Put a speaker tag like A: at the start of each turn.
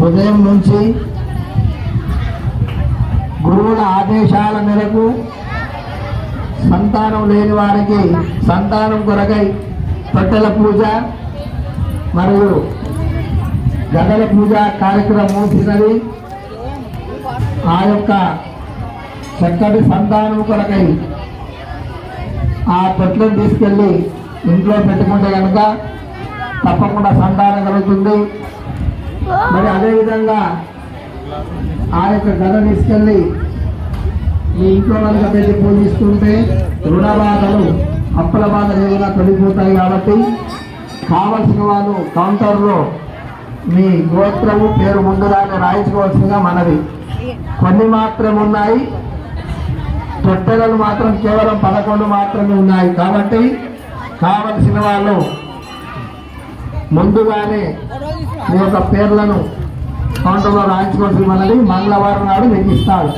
A: ఉదయం నుంచి గురువుల ఆదేశాల మేరకు సంతానం లేని వారికి సంతానం కొరకై తొట్టెల పూజ మరియు గదల పూజ కార్యక్రమం ముగిసినది. ఆ యొక్క చక్కటి సంతానం కొరకై ఆ తొట్లను తీసుకెళ్ళి ఇంట్లో పెట్టుకుంటే కనుక తప్పకుండా సంతానం కలుగుతుంది. మరి అదేవిధంగా ఆ యొక్క గద తీసుకెళ్ళి మీ ఇంట్లో కనుక పెట్టి పూజిస్తుంటే రుణ బాధలు అప్పుల బాధలు ఏదైనా తొలగిపోతాయి. కాబట్టి కావలసిన వాళ్ళు కౌంటర్లో మీ గోత్రము పేరు ముందుగానే రాయించుకోవాల్సిందిగా మనవి. కొన్ని మాత్రమే ఉన్నాయి, తొట్టెలు మాత్రం కేవలం 11 మాత్రమే ఉన్నాయి. కాబట్టి కావలసిన వాళ్ళు ముందుగానే మీ యొక్క పేర్లను కౌంటర్లో రాయించుకోవాల్సి మనది. మంగళవారం నాడు మీకు ఇస్తారు.